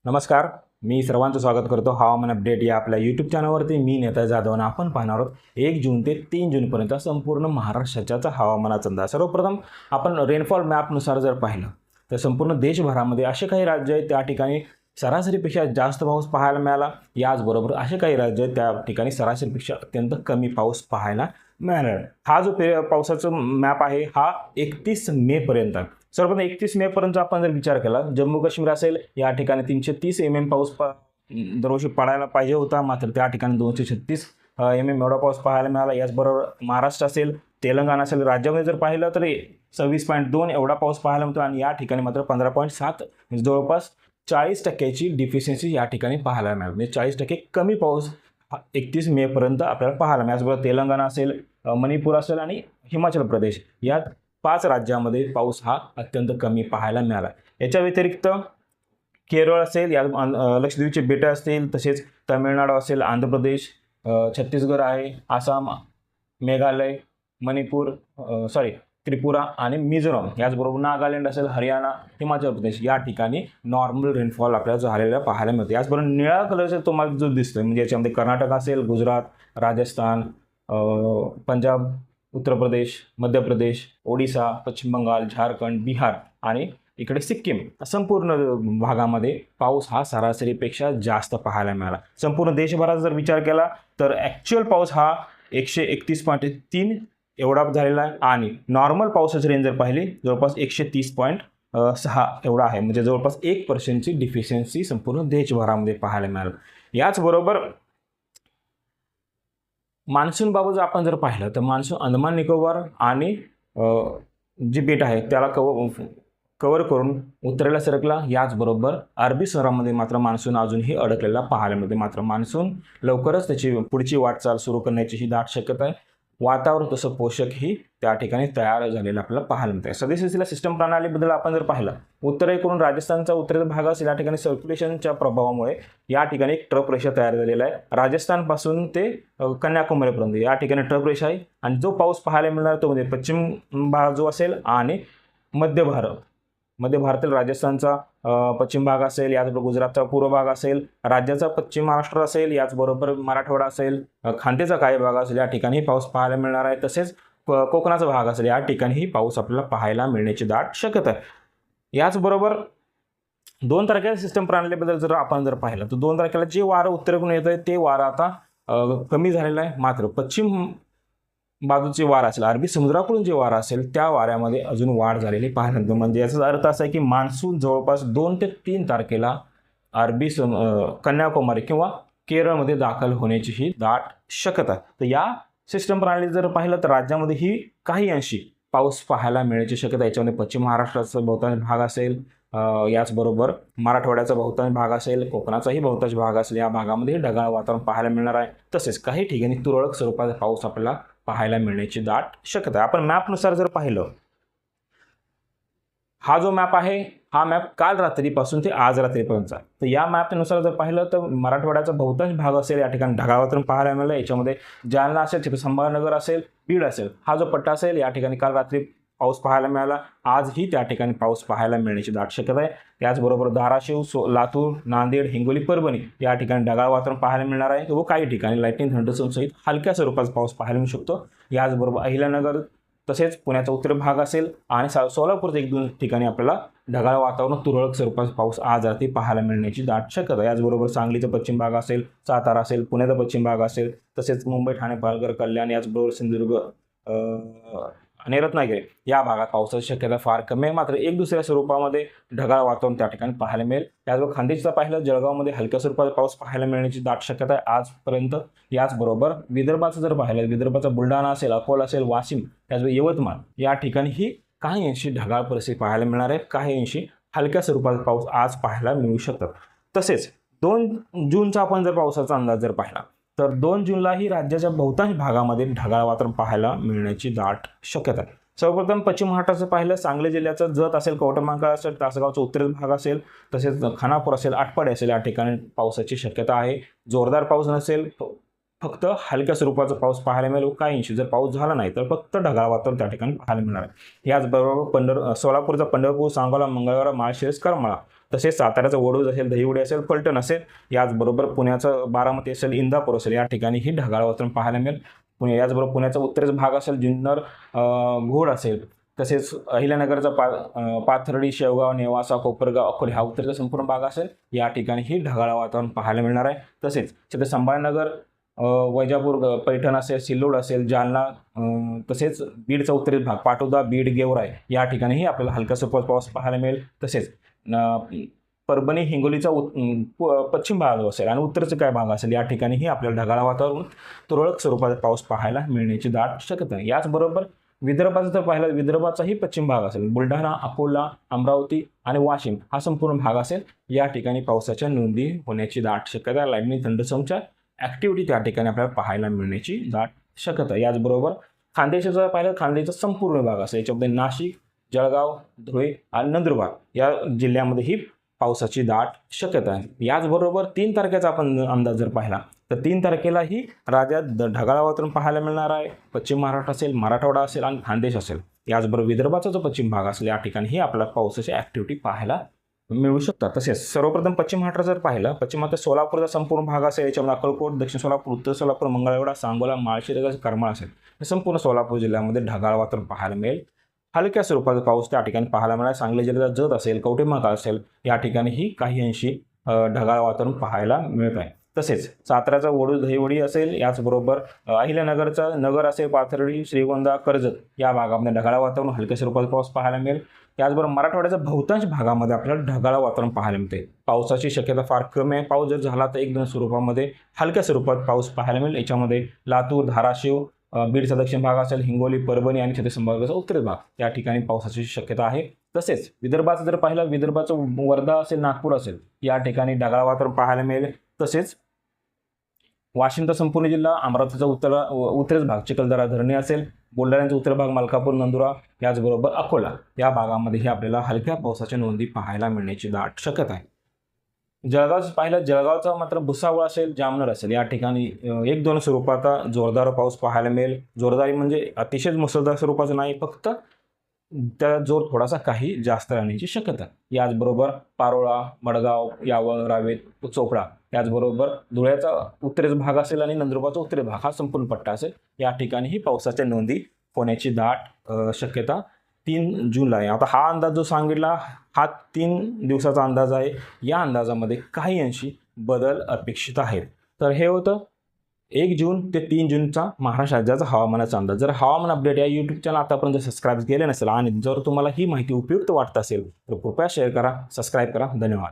नमस्कार. मी सर्वांचं स्वागत करतो हवामान अपडेट या आपल्या यूट्यूब चॅनलवरती. मी नेता जाधव आणि आपण पाहणार आहोत 1 जून ते 3 जूनपर्यंत संपूर्ण महाराष्ट्राचा हवामानाचा अंदाज. सर्वप्रथम आपण रेनफॉल मॅपनुसार जर पाहिलं तर संपूर्ण देशभरामध्ये असे काही राज्य आहेत त्या ठिकाणी सरासरीपेक्षा जास्त पाऊस पाहायला मिळाला. याचबरोबर असे काही राज्य आहेत त्या ठिकाणी सरासरीपेक्षा अत्यंत कमी पाऊस पाहायला मिळाला. हा जो पावसाचा मॅप आहे हा 31 मेपर्यंत आहे. सर्वप्रथम 31 मेपर्यंत आपण जर विचार केला, जम्मू काश्मीर असेल या ठिकाणी 330 mm पाऊस दरवर्षी पडायला पाहिजे होता, मात्र त्या ठिकाणी 236 mm एवढा पाऊस पाहायला मिळाला. याचबरोबर महाराष्ट्र असेल, तेलंगणा असेल, राज्यामध्ये जर पाहिलं तर 26.2 एवढा पाऊस पाहायला मिळतो आणि या ठिकाणी मात्र 15.7 जवळपास 40% डिफिशियन्सी या ठिकाणी पाहायला मिळाली. म्हणजे 40% कमी पाऊस 31 मेपर्यंत आपल्याला पाहायला मिळाला. याचबरोबर तेलंगणा असेल, मणिपूर असेल आणि हिमाचल प्रदेश या 5 राज्यामध्ये पाऊस हा अत्यंत कमी पाहायला मिळाला. याच्या व्यतिरिक्त केरळ असेल, या लक्षद्वीपचे बेटं असतील, तसेच तमिळनाडू असेल, आंध्र प्रदेश, छत्तीसगड आहे, आसाम, मेघालय, मणिपूर त्रिपुरा आणि मिझोराम, याचबरोबर नागालँड असेल, हरियाणा, हिमाचल प्रदेश या ठिकाणी नॉर्मल रेनफॉल आपल्याला झालेला पाहायला मिळतो. याचबरोबर निळा कलरचा तुम्हाला जो दिसतोय म्हणजे याच्यामध्ये कर्नाटक असेल, गुजरात, राजस्थान, पंजाब, उत्तर प्रदेश, मध्य प्रदेश, ओडिसा, पश्चिम बंगाल, झारखंड, बिहार आणि इकडे सिक्कीम संपूर्ण भागामध्ये पाऊस हा सरासरीपेक्षा जास्त पाहायला मिळाला. संपूर्ण देशभरात जर विचार केला तर ॲक्च्युअल पाऊस हा 131.3 एवढा झालेला आहे आणि नॉर्मल पावसाची रेंज जर पाहिली जवळपास 130.6 एवढा आहे. म्हणजे जवळपास 1% डिफिशियन्सी संपूर्ण देशभरामध्ये पाहायला मिळालं. याचबरोबर मान्सूनबाबत आपण जर पाहिलं तर मान्सून अंदमान निकोबार आणि जी बेट आहे त्याला कव्हर करून उत्तरेला सरकला. याचबरोबर अरबी समुद्रामध्ये मात्र मान्सून अजूनही अडकलेला पाहायला मिळते. मात्र मान्सून लवकरच त्याची पुढची वाटचाल सुरू करण्याची ही दाट शक्यता आहे. वातावरण तसं पोषकही त्या ठिकाणी तयार झालेलं आपल्याला पाहायला मिळतं. सदस्यशील सिस्टम प्रणालीबद्दल आपण जर पाहिलं, उत्तरेकडून राजस्थानचा उत्तरेचा भाग असेल या ठिकाणी सर्क्युलेशनच्या प्रभावामुळे या ठिकाणी एक ट्रफ रेषा तयार झालेला आहे. राजस्थानपासून ते कन्याकुमारीपर्यंत या ठिकाणी ट्रफ रेषा आहे आणि जो पाऊस पाहायला मिळणार तो म्हणजे पश्चिम भाग जो असेल आणि मध्य भारतातील राजस्थानचा पश्चिम भाग असेल, याचबरोबर गुजरातचा पूर्व भाग असेल, राज्याचा पश्चिम महाराष्ट्र असेल, याचबरोबर मराठवाडा असेल, खानदेशचा काही भाग असेल या ठिकाणी पाऊस पाहायला मिळणार आहे. तसेच कोकणाचा भाग असेल या ठिकाणीही पाऊस आपल्याला पाहायला मिळण्याची दाट शक्यता आहे. याचबरोबर 2 तारखेला सिस्टम प्रणालीबद्दल जर आपण पाहिलं तर 2 तारखेला जे वारं उत्तरेकडून येत आहे ते वारं आता कमी झालेलं आहे. मात्र पश्चिम बाजूचे वारा असेल, अरबी समुद्राकडून जे वारा असेल त्या वाऱ्यामध्ये अजून वाढ झालेली पाहायला मिळते. म्हणजे याचा अर्थ असा आहे की मान्सून जवळपास 2 ते 3 तारखेला कन्याकुमारी किंवा केरळमध्ये दाखल होण्याची ही दाट शक्यता आहे. तर या सिस्टम प्रणाली जर पाहिलं तर राज्यामध्ये ही काही अंशी पाऊस पाहायला मिळण्याची शक्यता. याच्यामध्ये पश्चिम महाराष्ट्राचा बहुतांश भाग असेल, याचबरोबर मराठवाड्याचा बहुतांश भाग असेल, कोकणाचाही बहुतांश भाग असेल, या भागामध्ये ढगाळ वातावरण पाहायला मिळणार आहे. तसेच काही ठिकाणी तुरळक स्वरूपाचा पाऊस आपल्याला पाहायला मिळण्याची दाट शक्यता आहे. आपण मॅपनुसार जर पाहिलं, हा जो मॅप आहे हा मॅप काल रात्रीपासून ते आज रात्रीपर्यंतचा. तर या मॅपनुसार जर पाहिलं तर मराठवाड्याचा बहुतांश भाग असेल या ठिकाणी ढगाळ वातावरण पाहायला मिळालं. याच्यामध्ये जालना असेल, संभाजीनगर असेल, बीड असेल, हा जो पट्टा असेल या ठिकाणी काल रात्री पाऊस पाहायला मिळाला. आजही त्या ठिकाणी पाऊस पाहायला मिळण्याची दाट शक्यता आहे. त्याचबरोबर धाराशिव, लातूर, नांदेड, हिंगोली, परभणी या ठिकाणी ढगाळ वातावरण पाहायला मिळणार आहे व काही ठिकाणी लाईटनिंग थंडरस्टॉर्म सहित हलक्या स्वरूपाचा पाऊस पाहायला मिळू शकतो. याचबरोबर अहिल्यानगर तसेच पुण्याचा उत्तर भाग असेल आणि सोलापूरच्या 1-2 ठिकाणी आपल्याला ढगाळ वातावरण तुरळक स्वरूपाचा पाऊस आज रात्री पाहायला मिळण्याची दाट शक्यता. याचबरोबर सांगलीचा पश्चिम भाग असेल, सातारा असेल, पुण्याचा पश्चिम भाग असेल, तसेच मुंबई, ठाणे, पालघर, कल्याण, याचबरोबर सिंधुदुर्ग आणि रत्नागिरी या भागात पावसाची शक्यता फार कमी आहे. मात्र एक दुसऱ्या स्वरूपामध्ये ढगाळ वातावरण त्या ठिकाणी पाहायला मिळेल. त्याचबरोबर खानदेशचा पाहिलं जळगावमध्ये हलक्या स्वरूपाचा पाऊस पाहायला मिळण्याची दाट शक्यता आहे आजपर्यंत. याचबरोबर विदर्भाचं जर पाहिलं, विदर्भाचा बुलढाणा असेल, अकोला असेल, वाशिम, त्याचबरोबर यवतमाळ या ठिकाणी काही अंशी ढगाळ परिस्थिती पाहायला मिळणार आहे. काही अंशी हलक्या स्वरूपाचा पाऊस आज पाहायला मिळू शकतात. तसेच 2 जूनचा आपण जर पावसाचा अंदाज जर पाहिला तर 2 जूनलाही राज्याच्या बहुतांश भागामध्ये ढगाळ वातावरण पाहायला मिळण्याची दाट शक्यता आहे. सर्वप्रथम पश्चिम महाराष्ट्राचं पाहिलं, सांगली जिल्ह्याचा जत असेल, कवठेमहांकाळ असेल, तासगावचा उत्तरेचा भाग असेल, तसेच खानापूर असेल, आटपाडी असेल या ठिकाणी पावसाची शक्यता आहे. जोरदार पाऊस नसेल, फक्त हलक्या स्वरूपाचा पाऊस पाहायला मिळेल. काही इंची जर पाऊस झाला नाही तर फक्त ढगाळ वातावरण त्या ठिकाणी पाहायला मिळणार आहे. याचबरोबर सोलापूरचा पंढरपूर, सांगोला, मंगळवेढा, माळशिरस, करमाळा तसेच साताऱ्याचं वडूज असेल, दहिवडी असेल, फलटण असेल, याचबरोबर पुण्याचं बारामती असेल, इंदापूर असेल, या ठिकाणीही ढगाळ वातावरण पाहायला मिळेल. याचबरोबर पुण्याचा उत्तरेचा भाग असेल, जुन्नर, घोड असेल, तसेच अहिल्यानगरचा पाथर्डी, शेवगाव, नेवासा, कोपरगाव, अकोले हा उत्तरेचा संपूर्ण भाग असेल. या ठिकाणी ही ढगाळ वातावरण पाहायला मिळणार आहे. तसेच तिथे संभाजीनगर, वैजापूर, पैठण असेल, सिल्लोड असेल, जालना, तसेच बीडचा उत्तरेचा भाग, पाटोदा, बीड, गेवराई या ठिकाणीही आपल्याला हलका स्वरूपात पाऊस पाहायला मिळेल. तसेच परभणी, हिंगोलीचा पश्चिम भाग असेल आणि उत्तरचा काय भाग असेल, या ठिकाणीही आपल्याला ढगाळ वातावरण, तुरळक स्वरूपात पाऊस पाहायला मिळण्याची दाट शक्यता आहे. याचबरोबर विदर्भाचं जर पाहिलं, विदर्भाचाही पश्चिम भाग असेल, बुलढाणा, अकोला, अमरावती आणि वाशिम हा संपूर्ण भाग असेल. या ठिकाणी पावसाच्या नोंदी होण्याची दाट शक्यता, लाईटनिंग, थंडरस्टॉर्मच्या ॲक्टिव्हिटी त्या ठिकाणी आपल्याला पाहायला मिळण्याची दाट शक्यता. याचबरोबर खानदेशाचं जर पाहिलं, खानदेशचा संपूर्ण भाग असेल, याच्यामध्ये नाशिक, जळगाव, धुळे आणि नंदुरबार या जिल्ह्यामध्येही पावसाची दाट शक्यता आहे. याचबरोबर 3 तारखेचा आपण अंदाज जर पाहिला तर 3 तारखेलाही राज्यात ढगाळ वातावरण पाहायला मिळणार आहे. पश्चिम महाराष्ट्र असेल, मराठवाडा असेल आणि खानदेश असेल, याचबरोबर विदर्भाचा जो पश्चिम भाग असेल, या ठिकाणीही आपल्याला पावसाची ॲक्टिव्हिटी पाहायला मिळू शकतात. तसेच सर्वप्रथम पश्चिम महाराष्ट्र जर पाहिलं, पश्चिम महाराष्ट्र सोलापूरचा संपूर्ण भाग असेल, याच्यामध्ये अक्कलकोट, दक्षिण सोलापूर, उत्तर सोलापूर, मंगळवेढा, सांगोला, माळशिरस, करमाळ असेल, हे संपूर्ण सोलापूर जिल्ह्यामध्ये ढगाळ वातावरण पाहायला मिळेल. हलक्या स्वरूपाचा पाऊस त्या ठिकाणी पाहायला मिळाला. सांगली जिल्ह्यात जत असेल, कवठेमहांकाळ असेल, या ठिकाणीही काही अंशी ढगाळ वातावरण पाहायला मिळत आहे. तसेच साताऱ्याचा वडूज, दहिवडी असेल, याचबरोबर अहिल्यानगरचा नगर असेल, पाथर्डी, श्रीगोंदा, कर्जत या भागामध्ये ढगाळ वातावरण, हलक्या स्वरूपाचा पाऊस पाहायला मिळेल. त्याचबरोबर मराठवाड्याच्या बहुतांश भागामध्ये आपल्याला ढगाळ वातावरण पाहायला मिळते. पावसाची शक्यता फार कमी आहे. पाऊस जर झाला तर 1-2 स्वरूपामध्ये हलक्या स्वरूपात पाऊस पाहायला मिळेल. याच्यामध्ये लातूर, धाराशिव, बीडचा दक्षिण भाग असेल, हिंगोली, परभणी आणि छत्तीस संभागाचा उत्तरेचा भाग या ठिकाणी पावसाची शक्यता आहे. तसेच विदर्भाचं जर पाहिलं, विदर्भाचं वर्धा असेल, नागपूर असेल, या ठिकाणी ढगाळ वातावरण पाहायला मिळेल. तसेच वाशिमचा संपूर्ण जिल्हा, अमरावतीचा उत्तरेचा भाग, चिखलदरा, धरणी असेल, बुलढाण्याचा उत्तर भाग, मलकापूर, नंदुरा, याचबरोबर अकोला या भागामध्येही आपल्याला हलक्या पावसाच्या नोंदी पाहायला मिळण्याची दाट शक्यता आहे. जळगावचं पाहिलं, जळगावचा मात्र भुसावळ असेल, जामनेर असेल, या ठिकाणी 1-2 स्वरूपाचा जोरदार पाऊस पाहायला मिळेल. जोरदारी म्हणजे अतिशय मुसळधार स्वरूपाचं नाही, फक्त त्याचा जोर थोडासा काही जास्त राहण्याची शक्यता. याचबरोबर पारोळा, मडगाव, यावल, रावेत, चोपडा, याचबरोबर धुळ्याचा उत्तरेचा भाग असेल आणि नंदुरबारचा उत्तरेचा भाग हा संपूर्ण पट्टा असेल, या ठिकाणीही पावसाच्या नोंदी होण्याची दाट शक्यता 3 जूनला आहे. आता हा अंदाज जो सांगितला हा 3 दिवसाचा अंदाज आहे. या अंदाजामध्ये काही अंशी बदल अपेक्षित आहेत. तर हे होतं 1 जून ते 3 जूनचा महाराष्ट्र राज्याचा हवामानाचा अंदाज. जर हवामान अपडेट या यूट्यूब चॅनल आतापर्यंत सबस्क्राईब केले नसेल आणि जर तुम्हाला ही माहिती उपयुक्त वाटत असेल तर कृपया शेअर करा, सबस्क्राईब करा. धन्यवाद.